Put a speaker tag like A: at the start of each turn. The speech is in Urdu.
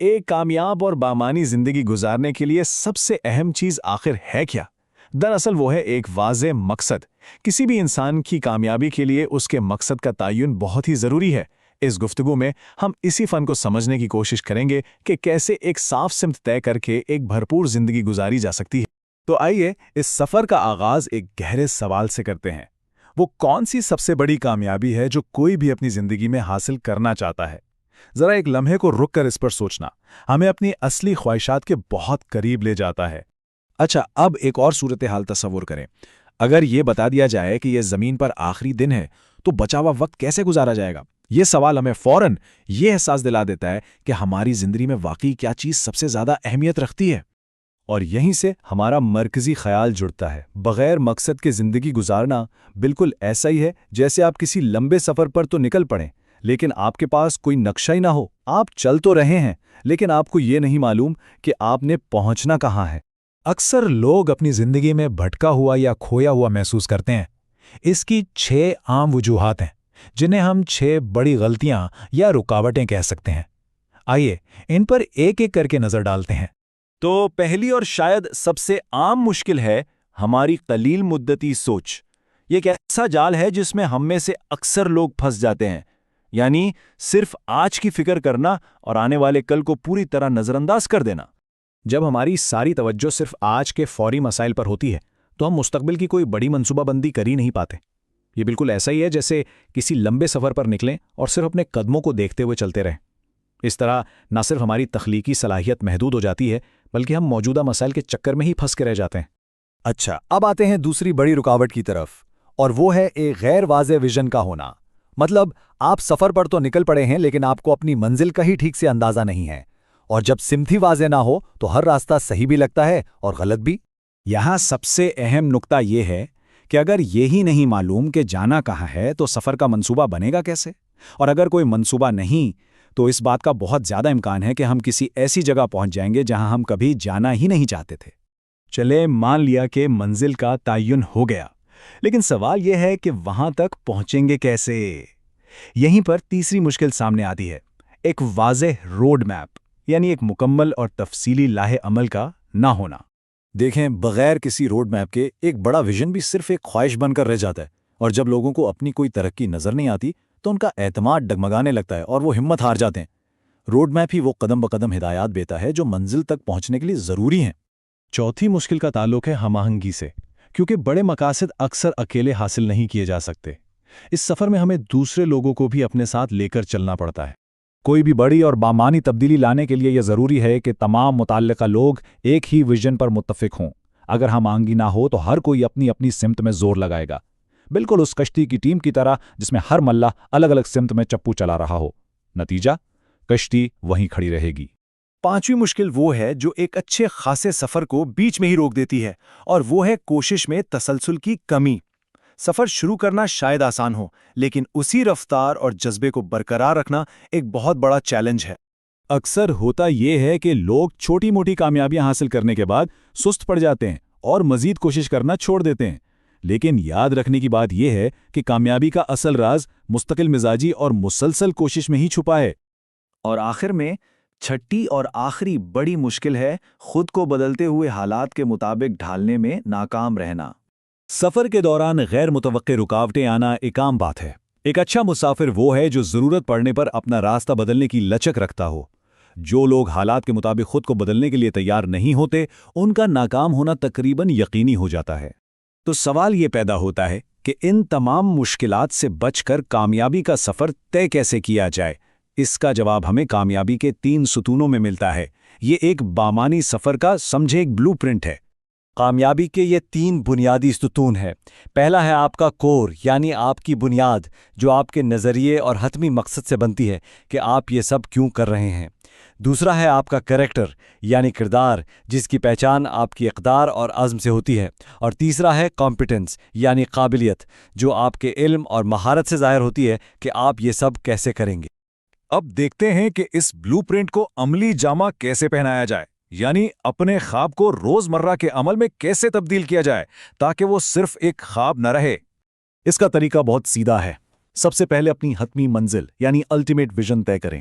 A: ایک کامیاب اور بامانی زندگی گزارنے کے لیے سب سے اہم چیز آخر ہے کیا؟ دراصل وہ ہے ایک واضح مقصد۔ کسی بھی انسان کی کامیابی کے لیے اس کے مقصد کا تعین بہت ہی ضروری ہے۔ اس گفتگو میں ہم اسی فن کو سمجھنے کی کوشش کریں گے کہ کیسے ایک صاف سمت طے کر کے ایک بھرپور زندگی گزاری جا سکتی ہے۔
B: تو آئیے اس سفر کا آغاز ایک گہرے سوال سے کرتے ہیں۔ وہ کون سی سب سے بڑی کامیابی ہے جو کوئی بھی اپنی زندگی میں حاصل کرنا چاہتا ہے؟ ذرا ایک لمحے کو رک کر اس پر سوچنا ہمیں اپنی اصلی خواہشات کے بہت قریب لے جاتا ہے۔ اچھا، اب ایک اور صورتحال تصور کریں۔ اگر یہ بتا دیا جائے کہ یہ زمین پر آخری دن ہے تو بچا ہوا وقت کیسے گزارا جائے گا؟ یہ سوال ہمیں فوراً یہ احساس دلا دیتا ہے کہ ہماری زندگی میں واقعی کیا چیز سب سے زیادہ اہمیت رکھتی ہے۔ اور یہیں سے ہمارا مرکزی خیال جڑتا ہے۔ بغیر مقصد کے زندگی گزارنا بالکل ایسا ہی ہے جیسے آپ کسی لمبے سفر پر تو نکل پڑیں لیکن آپ کے پاس کوئی نقشہ ہی نہ ہو۔ آپ چل تو رہے ہیں لیکن آپ کو یہ نہیں معلوم کہ آپ نے پہنچنا کہاں ہے۔ اکثر لوگ اپنی زندگی میں بھٹکا ہوا یا کھویا ہوا محسوس کرتے ہیں۔ اس کی 6 عام وجوہات ہیں جنہیں ہم 6 بڑی غلطیاں یا رکاوٹیں کہہ سکتے ہیں۔ آئیے ان پر ایک ایک کر کے نظر ڈالتے ہیں۔
A: تو پہلی اور شاید سب سے عام مشکل ہے ہماری قلیل مدتی سوچ۔ یہ ایک ایسا جال ہے جس میں ہم میں سے اکثر لوگ پھنس جاتے ہیں، یعنی صرف آج کی فکر کرنا اور آنے والے کل کو پوری طرح نظر انداز کر دینا۔
B: جب ہماری ساری توجہ صرف آج کے فوری مسائل پر ہوتی ہے تو ہم مستقبل کی کوئی بڑی منصوبہ بندی کر ہی نہیں پاتے۔ یہ بالکل ایسا ہی ہے جیسے کسی لمبے سفر پر نکلیں اور صرف اپنے قدموں کو دیکھتے ہوئے چلتے رہیں۔ اس طرح نہ صرف ہماری تخلیقی صلاحیت محدود ہو جاتی ہے بلکہ ہم موجودہ مسائل کے چکر میں ہی پھنس کے رہ جاتے ہیں۔ اچھا، اب آتے ہیں دوسری بڑی رکاوٹ کی طرف، اور وہ ہے ایک غیر واضح ویژن کا ہونا۔ مطلب آپ سفر پر تو نکل پڑے ہیں لیکن آپ کو اپنی منزل کا ہی ٹھیک سے اندازہ نہیں ہے، اور جب سمت ہی واضح نہ ہو تو ہر راستہ صحیح بھی لگتا ہے اور غلط بھی۔ یہاں سب سے اہم نقطہ یہ ہے کہ اگر یہی نہیں معلوم کہ جانا کہاں ہے تو سفر کا منصوبہ بنے گا کیسے؟ اور اگر کوئی منصوبہ نہیں تو اس بات کا بہت زیادہ امکان ہے کہ ہم کسی ایسی جگہ پہنچ جائیں گے جہاں ہم کبھی جانا ہی نہیں چاہتے تھے۔
A: چلے مان لیا کہ منزل کا تعین ہو گیا، لیکن سوال یہ ہے کہ وہاں تک پہنچیں گے کیسے؟ یہیں پر تیسری مشکل سامنے آتی ہے، ایک واضح روڈ میپ، یعنی ایک مکمل اور تفصیلی لاہ عمل کا نہ ہونا۔
B: دیکھیں، بغیر کسی روڈ میپ کے ایک بڑا ویژن بھی صرف ایک خواہش بن کر رہ جاتا ہے، اور جب لوگوں کو اپنی کوئی ترقی نظر نہیں آتی تو ان کا اعتماد ڈگمگانے لگتا ہے اور وہ ہمت ہار جاتے ہیں۔ روڈ میپ ہی وہ قدم بقدم ہدایات دیتا ہے جو منزل تک پہنچنے کے لیے ضروری ہیں۔
A: چوتھی مشکل کا تعلق ہے ہم آہنگی سے، کیونکہ بڑے مقاصد اکثر اکیلے حاصل نہیں کیے جا سکتے۔ اس سفر میں ہمیں دوسرے لوگوں کو بھی اپنے ساتھ لے کر چلنا پڑتا ہے۔
B: کوئی بھی بڑی اور بامانی تبدیلی لانے کے لیے یہ ضروری ہے کہ تمام متعلقہ لوگ ایک ہی ویژن پر متفق ہوں۔ اگر ہم آہنگی نہ ہو تو ہر کوئی اپنی اپنی سمت میں زور لگائے گا، بالکل اس کشتی کی ٹیم کی طرح جس میں ہر ملہ الگ الگ سمت میں چپو چلا رہا ہو۔ نتیجہ، کشتی وہیں کھڑی رہے گی۔
A: پانچویں مشکل وہ ہے جو ایک اچھے خاصے سفر کو بیچ میں ہی روک دیتی ہے، اور وہ ہے کوشش میں تسلسل کی کمی۔ سفر شروع کرنا شاید آسان ہو، لیکن اسی رفتار اور جذبے کو برقرار رکھنا ایک بہت بڑا چیلنج ہے۔
B: اکثر ہوتا یہ ہے کہ لوگ چھوٹی موٹی کامیابیاں حاصل کرنے کے بعد سست پڑ جاتے ہیں اور مزید کوشش کرنا چھوڑ دیتے ہیں، لیکن یاد رکھنے کی بات یہ ہے کہ کامیابی کا اصل راز مستقل مزاجی اور مسلسل کوشش میں ہی چھپا ہے۔
A: اور آخر میں چھٹی اور آخری بڑی مشکل ہے خود کو بدلتے ہوئے حالات کے مطابق ڈھالنے میں ناکام رہنا۔
B: سفر کے دوران غیر متوقع رکاوٹیں آنا ایک عام بات ہے۔ ایک اچھا مسافر وہ ہے جو ضرورت پڑنے پر اپنا راستہ بدلنے کی لچک رکھتا ہو۔ جو لوگ حالات کے مطابق خود کو بدلنے کے لیے تیار نہیں ہوتے، ان کا ناکام ہونا تقریباً یقینی ہو جاتا ہے۔ تو سوال یہ پیدا ہوتا ہے کہ ان تمام مشکلات سے بچ کر کامیابی کا سفر طے کیسے کیا جائے؟ اس کا جواب ہمیں کامیابی کے 3 ستونوں میں ملتا ہے۔ یہ ایک بامانی سفر کا سمجھے ایک بلو پرنٹ ہے۔
C: کامیابی کے یہ 3 بنیادی ستون ہیں۔ پہلا ہے آپ کا کور، یعنی آپ کی بنیاد، جو آپ کے نظریے اور حتمی مقصد سے بنتی ہے کہ آپ یہ سب کیوں کر رہے ہیں۔ دوسرا ہے آپ کا کریکٹر، یعنی کردار، جس کی پہچان آپ کی اقدار اور عزم سے ہوتی ہے۔ اور تیسرا ہے کمپیٹنس، یعنی قابلیت، جو آپ کے علم اور مہارت سے ظاہر ہوتی ہے کہ آپ یہ سب کیسے کریں گے۔
B: اب دیکھتے ہیں کہ اس بلو پرنٹ کو عملی جامہ کیسے پہنایا جائے، یعنی اپنے خواب کو روزمرہ کے عمل میں کیسے تبدیل کیا جائے تاکہ وہ صرف ایک خواب نہ رہے۔ اس کا طریقہ بہت سیدھا ہے۔ سب سے پہلے اپنی حتمی منزل یعنی الٹیمیٹ ویژن طے کریں۔